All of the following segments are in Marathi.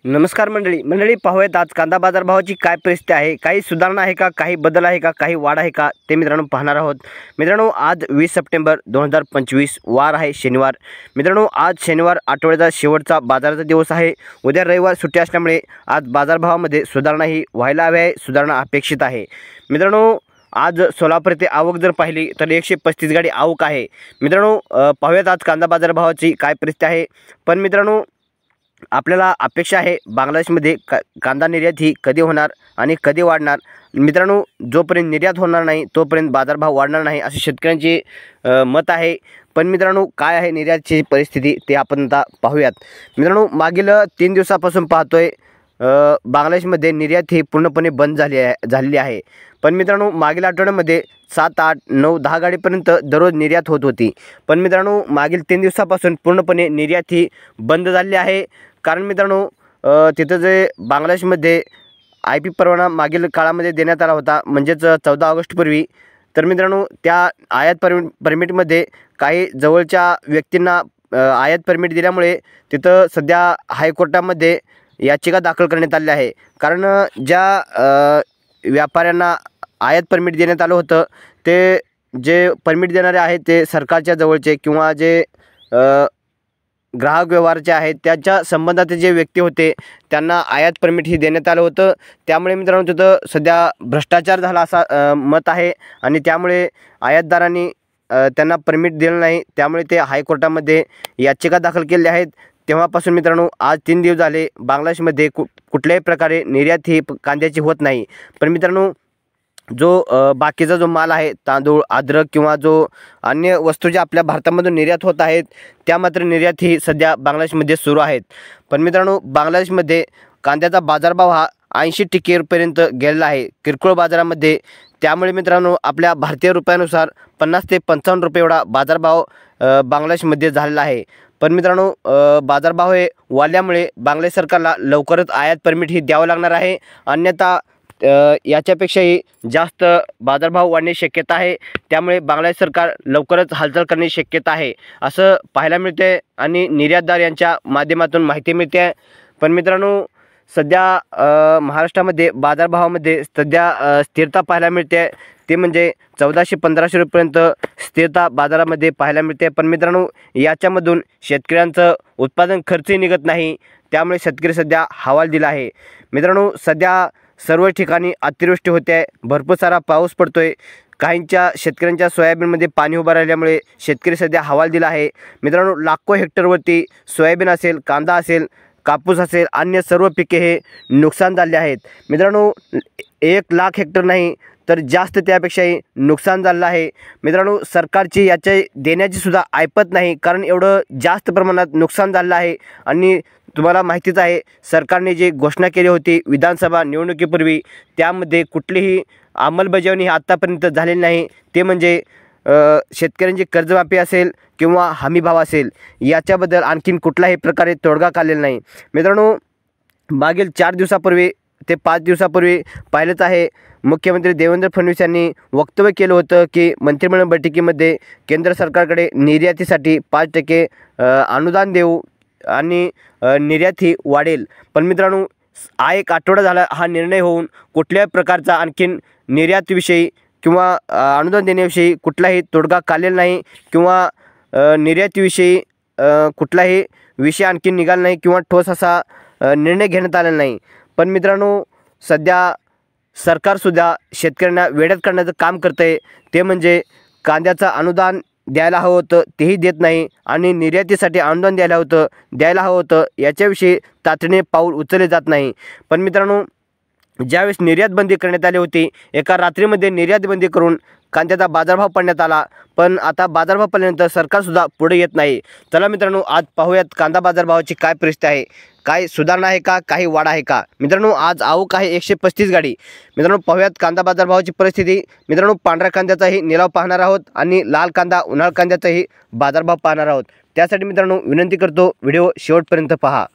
नमस्कार मंडळी पाहूयात आज कांदा बाजार भावाची काय परिस्थिती आहे, काही सुधारणा आहे का, काही बदल आहे का, काही वाढ आहे का, ते मित्रांनो पाहणार आहोत। मित्रांनो आज 20 सप्टेंबर 2025 वार आहे शनिवार। मित्रांनो आज शनिवार आठवड्याचा शेवटचा बाजाराचा दिवस आहे। उद्या रविवार सुट्टी असल्यामुळे आज बाजारभावामध्ये सुधारणा ही व्हायला हवी आहे, सुधारणा अपेक्षित आहे। मित्रांनो आज सोलापूर येथे आवक जर पाहिली तर 135 गाडी आवक आहे। मित्रांनो पाहूयात आज कांदा बाजार भावाची काय परिस्थिती आहे। पण मित्रांनो आपल्याला अपेक्षा आहे बांगलादेशमध्ये कांदा निर्यात ही कधी होणार आणि कधी वाढणार। मित्रांनो जोपर्यंत निर्यात होणार नाही तोपर्यंत बाजारभाव वाढणार नाही असे शेतकऱ्यांचे मत आहे। पण मित्रांनो काय आहे निर्यातची परिस्थिती ते आपण आता पाहूयात। मित्रांनो मागील 3 दिवसापासून पाहतोय बांगलादेशमध्ये निर्यात ही पूर्णपणे बंद झालेली आहे। पण मित्रांनो मागील आठवड्यामध्ये 7, 8, 9, 10 गाडीपर्यंत दररोज निर्यात होत होती। पण मित्रांनो मागील 3 दिवसापासून पूर्णपणे निर्यात ही बंद झाली आहे। कारण मित्रांनो तिथं जे बांगलादेशमध्ये IP परवाना मागील काळामध्ये देण्यात आला होता, म्हणजेच 14 ऑगस्टपूर्वी। तर मित्रांनो त्या आयात परमिटमध्ये काही जवळच्या व्यक्तींना आयात परमिट दिल्यामुळे तिथं सध्या हायकोर्टामध्ये याचिका दाखल करण्यात आली आहे। कारण ज्या व्यापाऱ्यांना आयात परमिट देण्यात आलं होतं ते जे परमिट देणारे आहेत ते सरकारच्या जवळचे किंवा जे ग्राहक व्यवहारचे आहेत त्याच्या संबंधाचे जे व्यक्ती होते त्यांना आयात परमिट ही देण्यात आलं होतं। त्यामुळे मित्रांनो तिथं सध्या भ्रष्टाचार झाला असा मत आहे आणि त्यामुळे आयातदारांनी त्यांना परमिट दिलं नाही। त्यामुळे ते हायकोर्टामध्ये याचिका दाखल केली आहेत। तेव्हापासून मित्रांनो आज 3 दिवस झाले बांगलादेशमध्ये कुठल्याही प्रकारे निर्यात ही कांद्याची होत नाही। पण मित्रांनो जो बाकीचा जो माल आहे तांदूळ, अद्रक किंवा जो अन्य वस्तू ज्या आपल्या भारतामधून निर्यात होत आहेत त्या मात्र निर्यात ही सध्या बांगलादेशमध्ये सुरू आहेत। पण मित्रांनो बांगलादेशमध्ये कांद्याचा बाजारभाव हा 80 पर्यंत गेलेला आहे किरकोळ बाजारामध्ये। त्यामुळे मित्रांनो आपल्या भारतीय रुपयानुसार 50 ते 55 रुपये एवढा बाजारभाव बांगलादेशमध्ये झालेला आहे। पण मित्रांनो बाजारभाव हे वाढल्यामुळे बांगलादेश सरकारला लवकरच आयात परमिट ही द्यावं लागणार आहे, अन्यथा याच्यापेक्षाही जास्त बाजारभाव वाढण्याची शक्यता आहे। त्यामुळे बांगलादेश सरकार लवकरच हालचाल करण्याची शक्यता आहे असं पाहायला मिळते आणि निर्यातदार यांच्या माध्यमातून माहिती मिळते। पण मित्रांनो सध्या महाराष्ट्रामध्ये बाजारभावामध्ये सध्या स्थिरता पाहायला मिळते, ते म्हणजे 1400-1500 रुपयांपर्यंत स्थिरता बाजारामध्ये पाहायला मिळते। पण मित्रांनो याच्यामधून शेतकऱ्यांचं उत्पादन खर्चही निघत नाही, त्यामुळे शेतकरी सध्या हवालदिल आहे। मित्रांनो सध्या सर्व ठिकाणी अतिवृष्टी होते आहे, भरपूर सारा पाऊस पडतोय, काहींच्या शेतकऱ्यांच्या सोयाबीनमध्ये पाणी उभं राहिल्यामुळे शेतकरी सध्या हवालदिल आहे। मित्रांनो लाखो हेक्टरवरती सोयाबीन असेल, कांदा असेल, कापूस असेल, अन्य सर्व पिके हे नुकसान झाले आहेत। मित्रांनो 1 लाख हेक्टर नाही तर जास्त त्यापेक्षाही नुकसान झालं आहे। मित्रांनो सरकारची याच्या देण्याची सुद्धा ऐपत नाही, कारण एवढं जास्त प्रमाणात नुकसान झालं आहे। आणि तुम्हाला माहितीच आहे सरकारने जी घोषणा केली होती विधानसभा निवडणुकीपूर्वी त्यामध्ये कुठलीही अंमलबजावणी आत्तापर्यंत झालेली नाही। ते म्हणजे शेतकऱ्यांची कर्जमाफी असेल किंवा हमीभाव असेल याच्याबद्दल आणखीन कुठल्याही प्रकारे तोडगा काढलेला नाही। मित्रांनो मागील 4 दिवसापूर्वी ते 5 दिवसापूर्वी पाहिलंच आहे मुख्यमंत्री देवेंद्र फडणवीस यांनी वक्तव्य केलं होतं की मंत्रिमंडळ बैठकीमध्ये केंद्र सरकारकडे निर्यातीसाठी 5% अनुदान देऊ आणि निर्यात ही वाढेल। पण मित्रांनो 1 आठवडा झाला हा निर्णय होऊन कुठल्याही प्रकारचा आणखीन निर्यातीविषयी किंवा अनुदान देण्याविषयी कुठलाही तोडगा काढलेला नाही किंवा निर्यातीविषयी कुठलाही विषय आणखीन निघाला नाही किंवा ठोस असा निर्णय घेण्यात आलेला नाही। पण मित्रांनो सध्या सरकारसुद्धा शेतकऱ्यांना वेड्यात काढण्याचं काम करतं आहे, ते म्हणजे कांद्याचं अनुदान द्यायला हवं होतं तेही देत नाही आणि निर्यातीसाठी अनुदान द्यायला हवं होतं याच्याविषयी तातडीने पाऊल उचलले जात नाही। पण मित्रांनो ज्यावेळेस निर्यात बंदी करण्यात आली होती एका रात्रीमध्ये निर्यात बंदी करून कांद्याचा बाजारभाव पडण्यात आला, पण आता बाजारभाव पडल्यानंतर सरकारसुद्धा पुढे येत नाही। चला मित्रांनो आज पाहूयात कांदा बाजारभावाची काय परिस्थिती आहे, काय सुधारणा आहे का, काही वाढ आहे का। मित्रांनो आज आवक आहे 135 गाडी। मित्रांनो पाहूयात कांदा बाजारभावाची परिस्थिती। मित्रांनो पांढऱ्या कांद्याचाही निलाव पाहणार आहोत आणि लाल कांदा उन्हाळ कांद्याचाही बाजारभाव पाहणार आहोत। त्यासाठी मित्रांनो विनंती करतो व्हिडिओ शेवटपर्यंत पहा।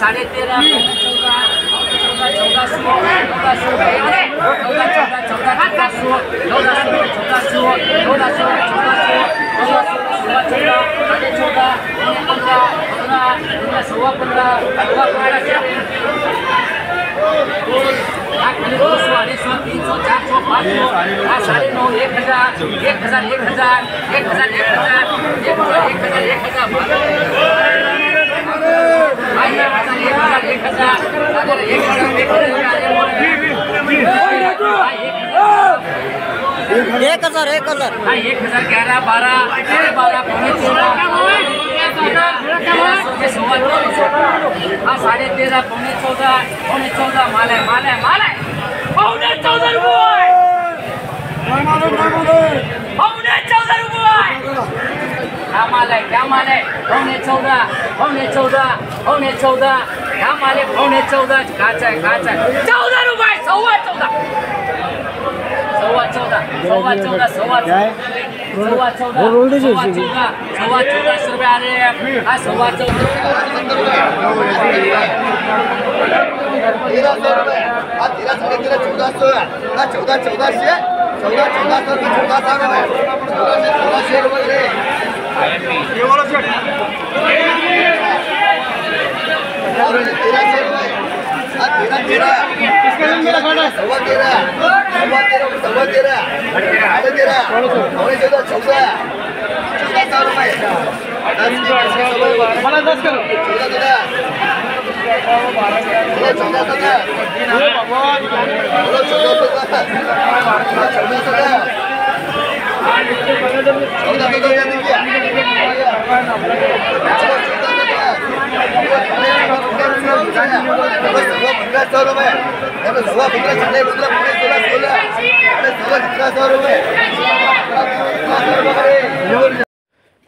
13.5 11 12 पौने 13 13.5 पौने 14 माल है पौने 14 रुपये पौने 14 रुपये क्या माल है पौने 14 क्या माल है पौने 14 काचा है 14 रुपये 14.5 रुपये आ रहे हैं 14.5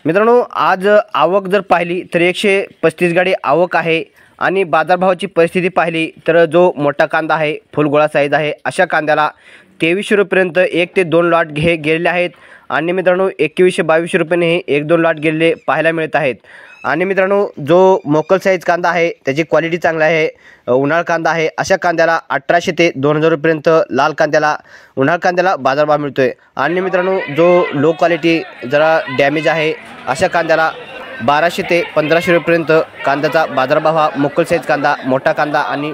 मित्रांनो, आज आवक जर पाहिली तर 135 गाडी आवक आहे आणि बाजारभावाची परिस्थिती पाहिली तर जो मोठा कांदा आहे, फुलगोळा साईज आहे, अशा कांद्याला 2300 रुपयांपर्यंत 1 ते 2 लॉट गेलेले आहेत आणि मित्रांनो 2100-2200 रुपयाने हे 1-2 लॉट गेलेले पाहायला मिळत आहेत। आणि मित्रांनो, जो मोकल साईज कांदा आहे त्याची क्वालिटी चांगली आहे, उन्हाळ कांदा आहे, अशा कांद्याला 1800 ते 2000 रुपयांपर्यंत लाल कांद्याला उन्हाळ कांद्याला बाजारभाव मिळतोय। आणि मित्रांनो, जो लो क्वालिटी जरा डॅमेज आहे अशा कांद्याला 1200 ते 1500 रुपयांपर्यंत कांद्याचा बाजारभाव हा मोकल साईज कांदा, मोठा कांदा आणि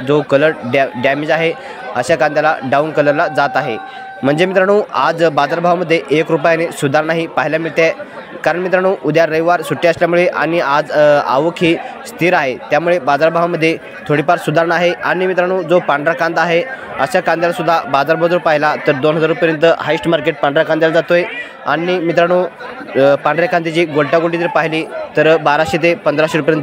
जो कलर डॅमेज आहे अशा कांद्याला डाऊन कलरला जात आहे। म्हणजे मित्रांनो, आज बाजारभावामध्ये 1 रुपयाने सुधारणाही पाहायला मिळते। कारण मित्रांनो, उद्या रविवार सुट्टी असल्यामुळे आणि आज आवक ही स्थिर आहे, त्यामुळे बाजारभावामध्ये थोडीफार सुधारणा आहे। आणि मित्रांनो, जो पांढरा कांदा आहे अशा कांद्याला सुद्धा बाजारभाव जर पाहिला तर 2000 रुपयांपर्यंत हाईस्ट मार्केट पांढऱ्या कांद्याला जातोय। आणि मित्रांनो, पांढऱ्या कांद्याची गोल्टागोल्टी जर पाहिली तर 1200 ते 1500 रुपयांपर्यंत